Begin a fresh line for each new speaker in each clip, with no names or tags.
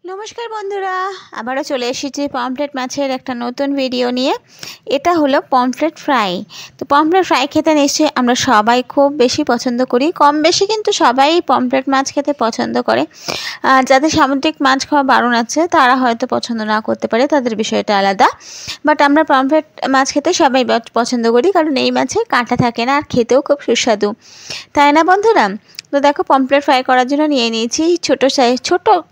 নমস্কার বন্ধুরা, আবারও চলে এসেছি পমফ্রেট মাছের একটা নতুন ভিডিও নিয়ে। এটা হলো পমফ্রেট ফ্রাই। তো পমফ্রেট ফ্রাই খেতে নিশ্চয়ই আমরা সবাই খুব বেশি পছন্দ করি, কম বেশি কিন্তু সবাই পমফ্রেট মাছ খেতে পছন্দ করে। যাদের সামুদ্রিক মাছ খাওয়া বারণ আছে তারা হয়তো পছন্দ না করতে পারে, তাদের বিষয়টা আলাদা। বাট আমরা পমফ্রেট মাছ খেতে সবাই পছন্দ করি, কারণ এই মাছে কাঁটা থাকে না আর খেতেও খুব সুস্বাদু, তাই না বন্ধুরা? তো দেখো, পমফ্রেট ফ্রাই করার জন্য নিয়ে নিয়েছি ছোটো সাইজ,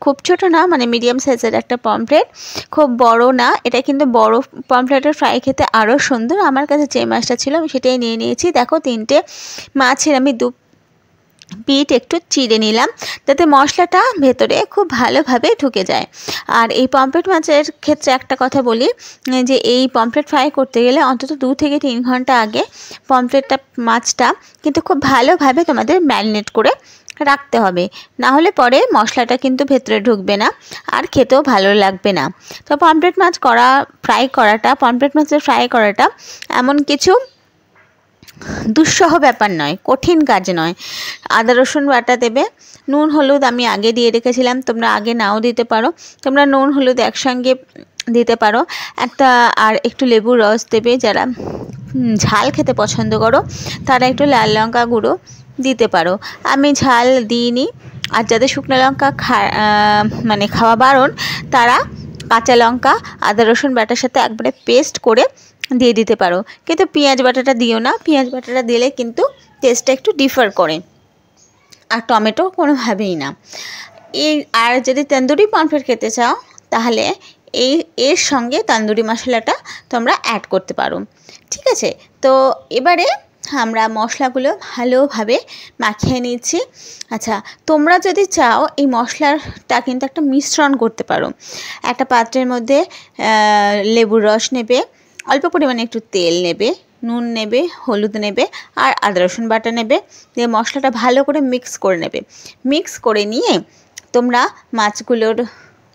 খুব ছোটো না, মানে মিডিয়াম সাইজের একটা পমফ্রেট, খুব বড় না। এটা কিন্তু বড় পমফ্রেটের ফ্রাই খেতে আরও সুন্দর। আমার কাছে যে মাছটা ছিল আমি সেটাই নিয়ে নিয়েছি। দেখো, 3টে মাছের আমি 2 পিঠ একটু চিড়ে নিলাম, যাতে মশলাটা ভেতরে খুব ভালোভাবে ঢুকে যায়। আর এই পমফ্রেট মাছের ক্ষেত্রে একটা কথা বলি, যে এই পমফ্রেট ফ্রাই করতে গেলে অন্তত 2 থেকে 3 ঘন্টা আগে মাছটা কিন্তু খুব ভালোভাবে তোমাদের ম্যারিনেট করে রাখতে হবে, না হলে পরে মশলাটা কিন্তু ভেতরে ঢুকবে না আর খেতেও ভালো লাগবে না। তো পমফ্রেট মাছের ফ্রাই করাটা এমন কিছু দুঃসহ ব্যাপার নয়, কঠিন কাজ নয়। আদা রসুন বাটা দেবে, নুন হলুদ আমি আগে দিয়ে রেখেছিলাম, তোমরা আগে নাও দিতে পারো, তোমরা নুন হলুদ একসঙ্গে দিতে পারো। আর একটু লেবুর রস দেবে, যারা ঝাল খেতে পছন্দ করো তারা একটু লাল লঙ্কা গুঁড়ো দিতে পারো। আমি ঝাল দিইনি। আর যাদের শুকনো লঙ্কা খাওয়া বারণ, তারা কাঁচা লঙ্কা আদা রসুন বাটার সাথে একবারে পেস্ট করে দিয়ে দিতে পারো, কিন্তু পেঁয়াজ বাটাটা দিও না। পেঁয়াজ বাটাটা দিলে কিন্তু টেস্টটা একটু ডিফার করে। আর টমেটো কোনোভাবেই না। আর যদি তন্দুরি পমফ্রেট খেতে চাও, তাহলে এর সঙ্গে তন্দুরি মশলাটা তোমরা অ্যাড করতে পারো। ঠিক আছে, তো এবারে আমরা মশলাগুলো ভালোভাবে মাখিয়ে নিচ্ছি। আচ্ছা, তোমরা যদি চাও এই মশলাটা কিন্তু একটা মিশ্রণ করতে পারো। একটা পাত্রের মধ্যে লেবুর রস নেবে, অল্প পরিমাণে একটু তেল নেবে, নুন নেবে, হলুদ নেবে আর আদা রসুন বাটা নেবে, দিয়ে মশলাটা ভালো করে মিক্স করে নেবে। মিক্স করে নিয়ে তোমরা মাছগুলোর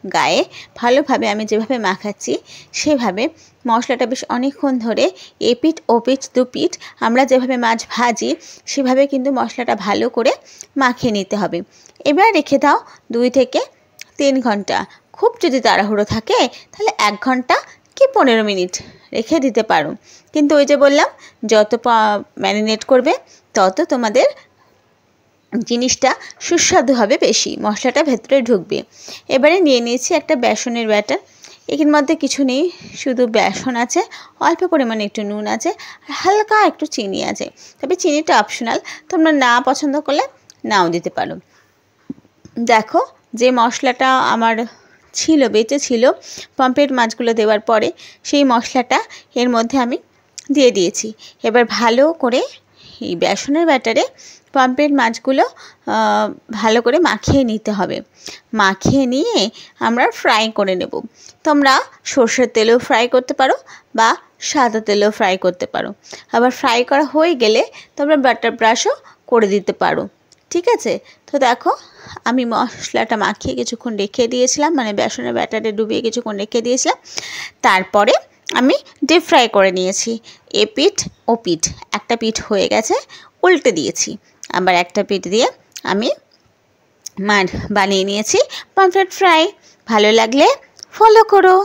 গায়ে ভালোভাবে, আমি যেভাবে মাখাচ্ছি সেভাবে মশলাটা বেশ অনেকক্ষণ ধরে এপিঠ ওপিঠ দুপিঠ আমরা যেভাবে মাছ ভাজি সেভাবে কিন্তু মশলাটা ভালো করে মাখিয়ে নিতে হবে। এবার রেখে দাও 2 থেকে 3 ঘন্টা। খুব যদি তাড়াহুড়ো থাকে তাহলে 1 ঘন্টা কি 15 মিনিট রেখে দিতে পারো। কিন্তু ওই যে বললাম, যত ম্যারিনেট করবে তত তোমাদের জিনিসটা সুস্বাদু হবে বেশি, মশলাটা ভেতরে ঢুকবে। এবারে নিয়ে নিয়েছি একটা বেসনের ব্যাটার। এর মধ্যে কিছু নেই, শুধু বেসন আছে, অল্প পরিমাণে একটু নুন আছে আর হালকা একটু চিনি আছে। তবে চিনিটা অপশনাল, তোমরা না পছন্দ করলে নাও দিতে পারো। দেখো, যে মশলাটা আমার বেঁচে ছিল পমফ্রেট মাছগুলো দেওয়ার পরে, সেই মশলাটা এর মধ্যে আমি দিয়ে দিয়েছি। এবার ভালো করে এই বেসনের ব্যাটারে পমফ্রেট মাছগুলো ভালো করে মাখিয়ে নিতে হবে। মাখিয়ে নিয়ে আমরা ফ্রাই করে নেব। তোমরা সর্ষের তেলেও ফ্রাই করতে পারো বা সাদা তেলেও ফ্রাই করতে পারো। আবার ফ্রাই করা হয়ে গেলে তোমরা বাটার ব্রাশও করে দিতে পারো। ঠিক আছে, তো দেখো, আমি মশলাটা মাখিয়ে কিছুক্ষণ রেখে দিয়েছিলাম, মানে বেসনের ব্যাটারে ডুবিয়ে কিছুক্ষণ রেখে দিয়েছিলাম। তারপরে আমি ডিপ ফ্রাই করে নিয়েছি। এপিঠ ওপিঠ, একটা পিঠ হয়ে গেছে, উল্টে দিয়েছি। আবার একটা পিঠ দিয়ে আমি বানিয়ে নিয়েছি পমফ্রেট ফ্রাই। ভালো লাগলে ফলো করো।